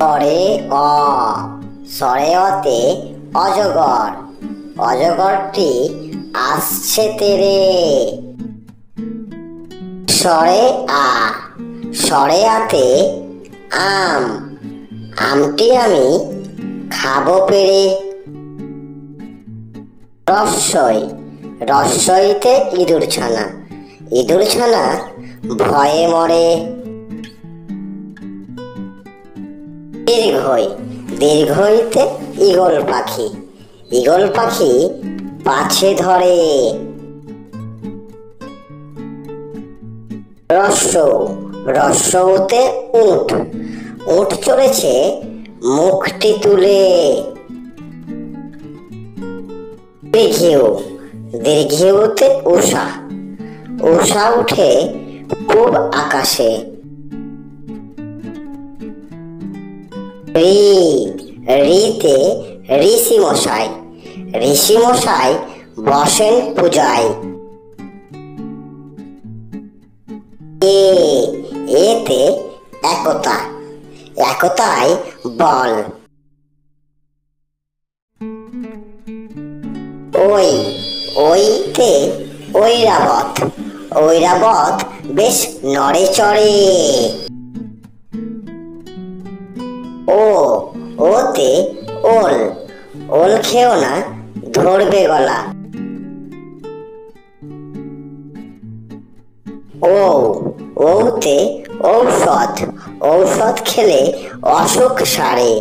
সরে অ, সরে অতে অজগর, অজগরটি আসছে তেরে। সরে আ, সরে আতে আম, আমটি আমি খাবো পেরে। রস্বই, রস্বইতে ইঁদুর ছানা, ইঁদুর ছানা ভয়ে মরে। দীর্ঘই, দীর্ঘইতে ঈগল পাখি, ঈগল পাখি পাছে ধরে। রস্যৌ, রস্যৌতে উট, উট চড়েছে মুখটি তুলে। দীর্ঘেউ, দীর্ঘেউতে উষা, উষা উঠে খুব আকাশে। রি, রিতে ঋষি মশাই, ঋষি মশাই বসেন পূজায়। এ, এতে একতা, একতাই বল। ওই, ওইতে ঐরাবত, ঐরাবত বেশ নড়ে চড়ে। ও, ওতে ওল, ওল খেও না ধরবে গলা। ও, ওতে ঔষধ, ঔষধ খেলে অসুখ সারে।